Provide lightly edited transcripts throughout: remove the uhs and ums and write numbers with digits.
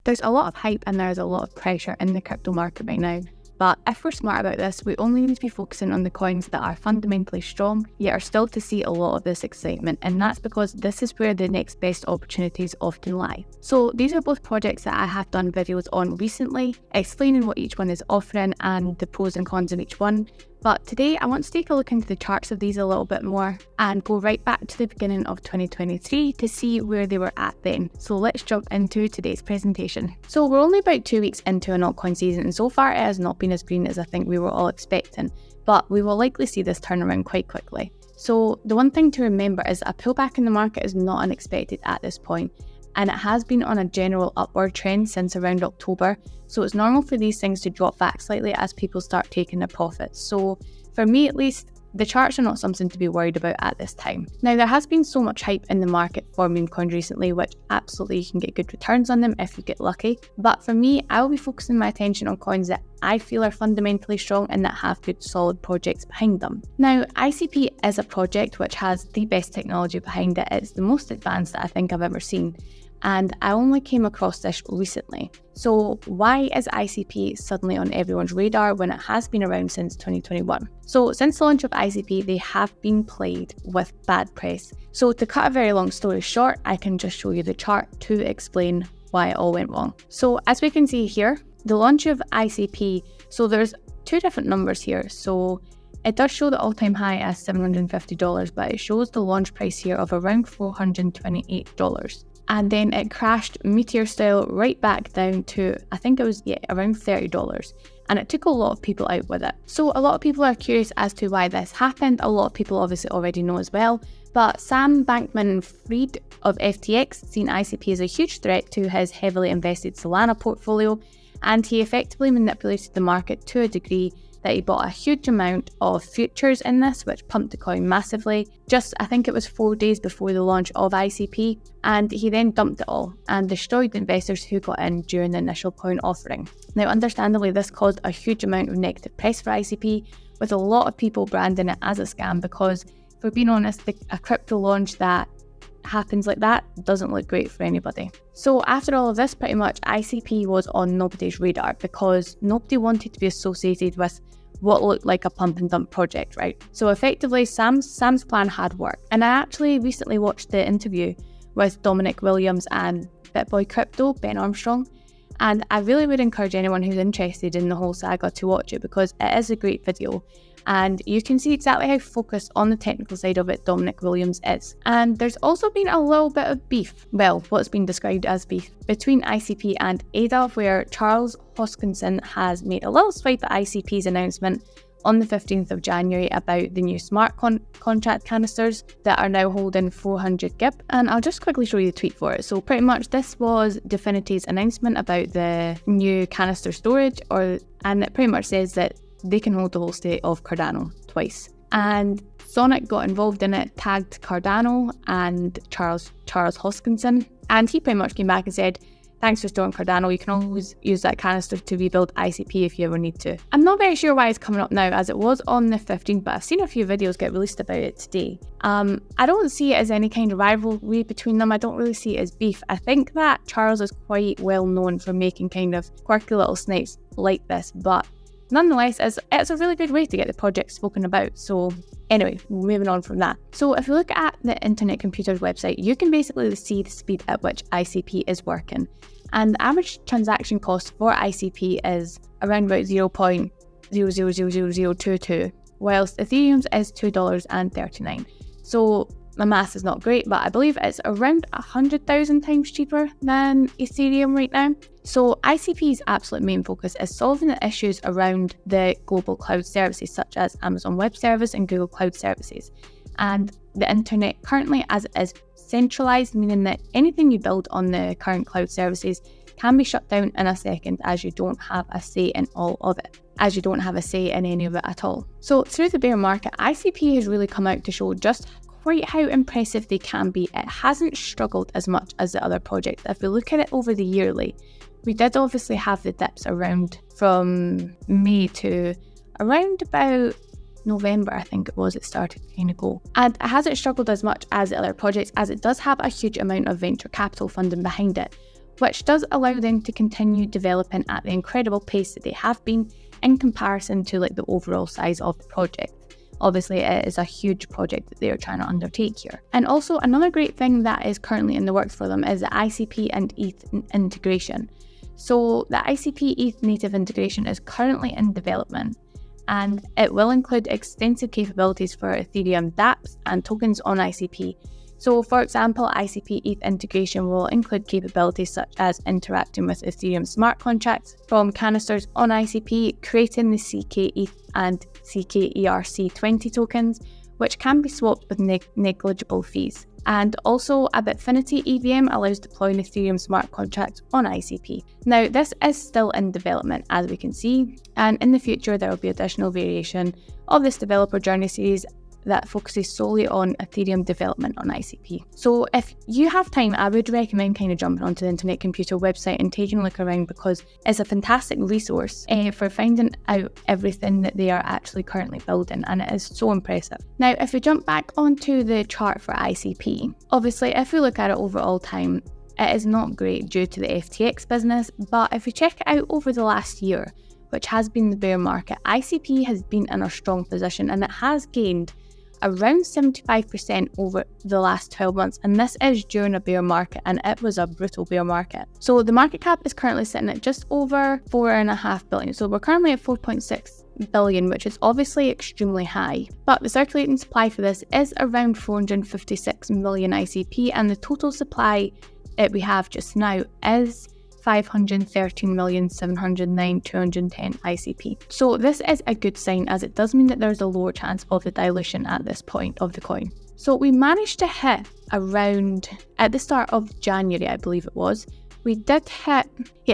There's a lot of hype and there's a lot of pressure in the crypto market right now. But if we're smart about this, we only need to be focusing on the coins that are fundamentally strong, yet are still to see a lot of this excitement. And that's because this is where the next best opportunities often lie. So these are both projects that I have done videos on recently, explaining what each one is offering and the pros and cons of each one. But today I want to take a look into the charts of these a little bit more and go right back to the beginning of 2023 to see where they were at then. So let's jump into today's presentation. So we're only about 2 weeks into an altcoin season, and so far it has not been as green as I think we were all expecting, but we will likely see this turnaround quite quickly. So the one thing to remember is a pullback in the market is not unexpected at this point, and it has been on a general upward trend since around October, so it's normal for these things to drop back slightly as people start taking their profits. So for me at least, the charts are not something to be worried about at this time. Now, there has been so much hype in the market for meme coins recently, which absolutely you can get good returns on them if you get lucky. But for me, I will be focusing my attention on coins that I feel are fundamentally strong and that have good solid projects behind them. Now, ICP is a project which has the best technology behind it. It's the most advanced that I think I've ever seen, and I only came across this recently. So why is ICP suddenly on everyone's radar when it has been around since 2021? So since the launch of ICP, they have been plagued with bad press. So to cut a very long story short, I can just show you the chart to explain why it all went wrong. So as we can see here, the launch of ICP, so there's two different numbers here. So it does show the all-time high as $750, but it shows the launch price here of around $428. And then it crashed meteor style right back down to, I think it was, around $30. And it took a lot of people out with it. So a lot of people are curious as to why this happened. A lot of people obviously already know as well. But Sam Bankman-Fried of FTX seen ICP as a huge threat to his heavily invested Solana portfolio. And he effectively manipulated the market to a degree that he bought a huge amount of futures in this, which pumped the coin massively. Just, I think it was 4 days before the launch of ICP, and he then dumped it all and destroyed the investors who got in during the initial coin offering. Now, understandably, this caused a huge amount of negative press for ICP, with a lot of people branding it as a scam because, if we're being honest, a crypto launch that happens like that doesn't look great for anybody. So after all of this, pretty much ICP was on nobody's radar because nobody wanted to be associated with what looked like a pump and dump project, right? So effectively, Sam's plan had worked. And I actually recently watched the interview with Dominic Williams and BitBoy Crypto, Ben Armstrong, and I really would encourage anyone who's interested in the whole saga to watch it because it is a great video. And you can see exactly how focused on the technical side of it Dominic Williams is. And there's also been a little bit of beef, well, what's been described as beef, between ICP and ADA, where Charles Hoskinson has made a little swipe at ICP's announcement on the 15th of January about the new smart contract canisters that are now holding 400 GIP. And I'll just quickly show you the tweet for it. So pretty much this was Definity's announcement about the new canister storage, and it pretty much says that they can hold the whole state of Cardano twice. And Sonic got involved in it, tagged Cardano and Charles Hoskinson, and he pretty much came back and said, thanks for storing Cardano, you can always use that canister to rebuild ICP if you ever need to. I'm not very sure why it's coming up now, as it was on the 15th, but I've seen a few videos get released about it today. I don't see it as any kind of rivalry between them. I don't really see it as beef. I think that Charles is quite well known for making kind of quirky little snipes like this, but nonetheless, it's a really good way to get the project spoken about. So anyway, moving on from that. So if you look at the Internet Computer's website, you can basically see the speed at which ICP is working. And the average transaction cost for ICP is around about 0.000022, whilst Ethereum's is $2.39. So my math is not great, but I believe it's around 100,000 times cheaper than Ethereum right now. So ICP's absolute main focus is solving the issues around the global cloud services such as Amazon Web Service and Google Cloud Services. And the internet currently as it is centralized, meaning that anything you build on the current cloud services can be shut down in a second as you don't have a say in all of it, as you don't have a say in any of it at all. So through the bear market, ICP has really come out to show just quite how impressive they can be. It hasn't struggled as much as the other projects. If we look at it over the yearly, we did obviously have the dips around from May to around about November, I think it was, it started to kind of go. And it hasn't struggled as much as the other projects, as it does have a huge amount of venture capital funding behind it, which does allow them to continue developing at the incredible pace that they have been in comparison to like the overall size of the project. Obviously, it is a huge project that they are trying to undertake here. And also another great thing that is currently in the works for them is the ICP and ETH integration. So the ICP ETH native integration is currently in development, and it will include extensive capabilities for Ethereum dApps and tokens on ICP. So for example, ICP ETH integration will include capabilities such as interacting with Ethereum smart contracts from canisters on ICP, creating the CK ETH and CK ERC20 tokens, which can be swapped with negligible fees. And also, a Bitfinity EVM allows deploying Ethereum smart contracts on ICP. Now, this is still in development, as we can see, and in the future there will be additional variation of this developer journey series that focuses solely on Ethereum development on ICP. So if you have time, I would recommend kind of jumping onto the Internet Computer website and taking a look around, because it's a fantastic resource for finding out everything that they are actually currently building, and it is so impressive. Now, if we jump back onto the chart for ICP, obviously if we look at it over all time, it is not great due to the FTX business, but if we check it out over the last year, which has been the bear market, ICP has been in a strong position and it has gained around 75% over the last 12 months, and this is during a bear market, and it was a brutal bear market. So the market cap is currently sitting at just over $4.5 billion. So we're currently at 4.6 billion, which is obviously extremely high. But the circulating supply for this is around 456 million ICP, and the total supply that we have just now is 513,709,210 ICP. So this is a good sign, as it does mean that there's a lower chance of the dilution at this point of the coin. So we managed to hit around, at the start of January, I believe it was, we did hit,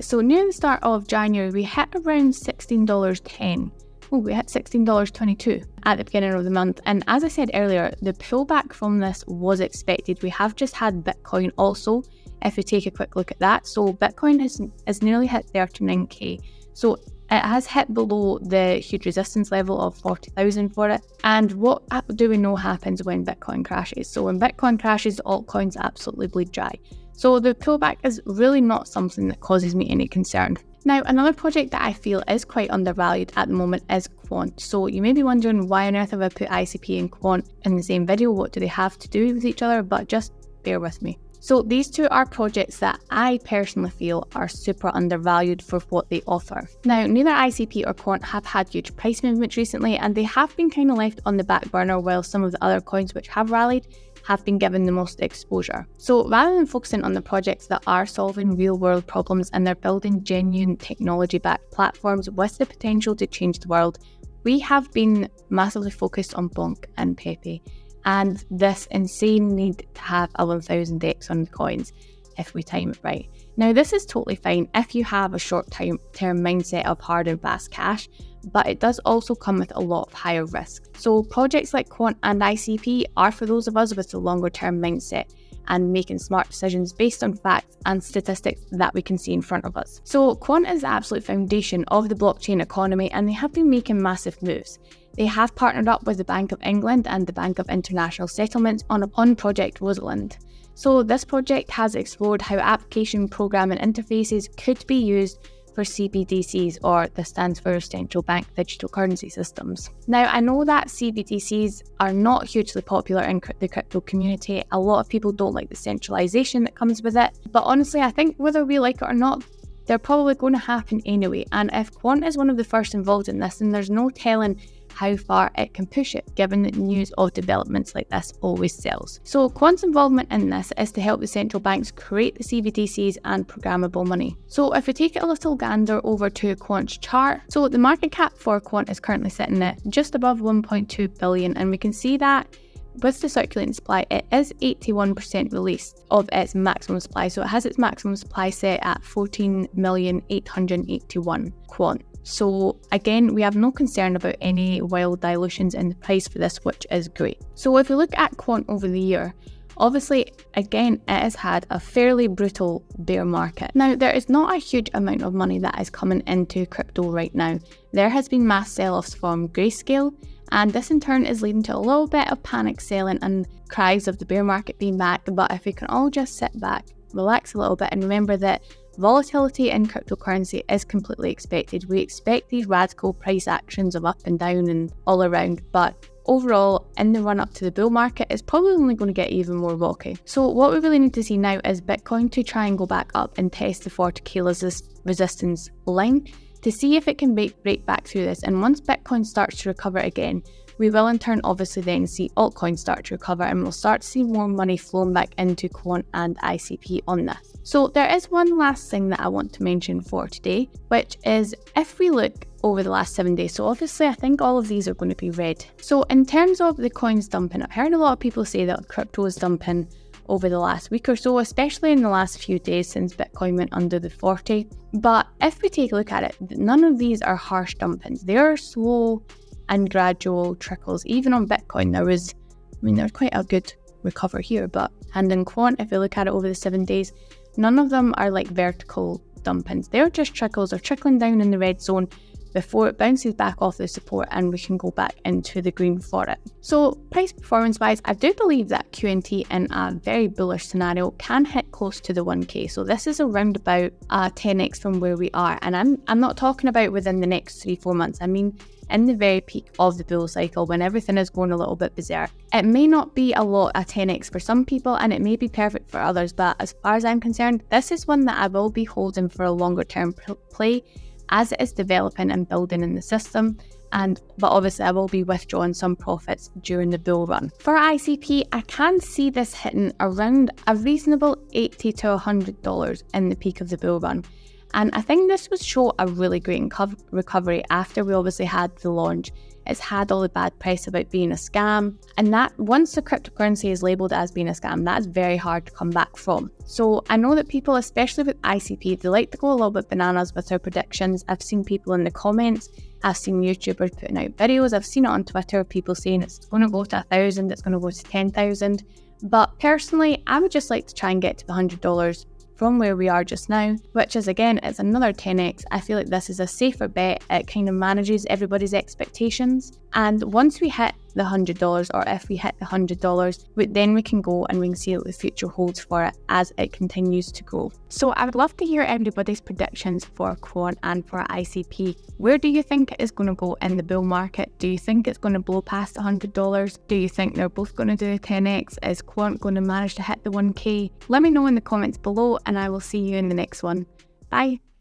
so near the start of January, we hit around $16.10. Oh, we hit $16.22 at the beginning of the month. And as I said earlier, the pullback from this was expected. We have just had Bitcoin also, if we take a quick look at that. So Bitcoin has nearly hit 39k. So it has hit below the huge resistance level of 40,000 for it. And what do we know happens when Bitcoin crashes? So when Bitcoin crashes, altcoins absolutely bleed dry. So the pullback is really not something that causes me any concern. Now, another project that I feel is quite undervalued at the moment is Quant. So you may be wondering, why on earth have I put ICP and Quant in the same video? What do they have to do with each other? But just bear with me. So these two are projects that I personally feel are super undervalued for what they offer. Now, neither ICP or Quant have had huge price movements recently, and they have been kind of left on the back burner, while some of the other coins which have rallied have been given the most exposure. So rather than focusing on the projects that are solving real world problems and they're building genuine technology-backed platforms with the potential to change the world, we have been massively focused on Bonk and Pepe, and this insane need to have a 1000x on the coins if we time it right. Now, this is totally fine if you have a short-term mindset of hard and fast cash, but it does also come with a lot of higher risk. So projects like Quant and ICP are for those of us with a longer-term mindset and making smart decisions based on facts and statistics that we can see in front of us. So Quant is the absolute foundation of the blockchain economy, and they have been making massive moves. They have partnered up with the Bank of England and the Bank of International Settlements on Project Rosalind. So this project has explored how application programming interfaces could be used for CBDCs, or this stands for Central Bank Digital Currency Systems. Now, I know that CBDCs are not hugely popular in the crypto community. A lot of people don't like the centralization that comes with it, but honestly, I think whether we like it or not, they're probably going to happen anyway. And if Quant is one of the first involved in this, then there's no telling how far it can push it, given that news of developments like this always sells. So Quant's involvement in this is to help the central banks create the CBDCs and programmable money. So if we take a little gander over to Quant's chart, so the market cap for Quant is currently sitting at just above 1.2 billion, and we can see that with the circulating supply, it is 81% released of its maximum supply. So it has its maximum supply set at 14,881 Quant. So again, we have no concern about any wild dilutions in the price for this, which is great. So if we look at Quant over the year, obviously, again, it has had a fairly brutal bear market. Now, there is not a huge amount of money that is coming into crypto right now. There has been mass sell-offs from Grayscale, and this in turn is leading to a little bit of panic selling and cries of the bear market being back. But if we can all just sit back, relax a little bit, and remember that Volatility in cryptocurrency is completely expected. We expect these radical price actions of up and down and all around, but overall, in the run up to the bull market, it's probably only going to get even more rocky. So what we really need to see now is Bitcoin to try and go back up and test the 40k resistance line to see if it can break back through this. And once Bitcoin starts to recover again, we will in turn obviously then see altcoins start to recover, and we'll start to see more money flowing back into Quant and ICP on this. So there is one last thing that I want to mention for today, which is if we look over the last 7 days. So obviously I think all of these are going to be red. So in terms of the coins dumping, I've heard a lot of people say that crypto is dumping over the last week or so, especially in the last few days since Bitcoin went under the 40. But if we take a look at it, none of these are harsh dumpings. They are slow and gradual trickles. Even on Bitcoin, there's quite a good recovery here, and in Quant, if you look at it over the 7 days, none of them are like vertical dumpings. They're just trickles. They're trickling down in the red zone before it bounces back off the support and we can go back into the green for it. So price performance wise, I do believe that QNT in a very bullish scenario can hit close to the 1k. So this is around about 10x from where we are, and I'm not talking about within the next 3-4 months. I mean in the very peak of the bull cycle when everything is going a little bit berserk. It may not be a 10x for some people and it may be perfect for others, but as far as I'm concerned, this is one that I will be holding for a longer term play as it is developing and building in the system. But obviously I will be withdrawing some profits during the bull run. For ICP, I can see this hitting around a reasonable $80 to $100 in the peak of the bull run. And I think this would show a really great recovery after we obviously had the launch. It's had all the bad press about being a scam, and that once the cryptocurrency is labelled as being a scam, that's very hard to come back from. So I know that people, especially with ICP, they like to go a little bit bananas with their predictions. I've seen people in the comments, I've seen YouTubers putting out videos, I've seen it on Twitter, people saying it's going to go to 1,000, it's going to go to 10,000. But personally, I would just like to try and get to the $100 from where we are just now, which is again, it's another 10x. I feel like this is a safer bet. It kind of manages everybody's expectations. And once we hit the $100, or if we hit the $100, then we can go and we can see what the future holds for it as it continues to grow. So I would love to hear everybody's predictions for Quant and for ICP. Where do you think it is going to go in the bull market? Do you think it's going to blow past $100? Do you think they're both going to do a 10x? Is Quant going to manage to hit the 1k? Let me know in the comments below and I will see you in the next one. Bye.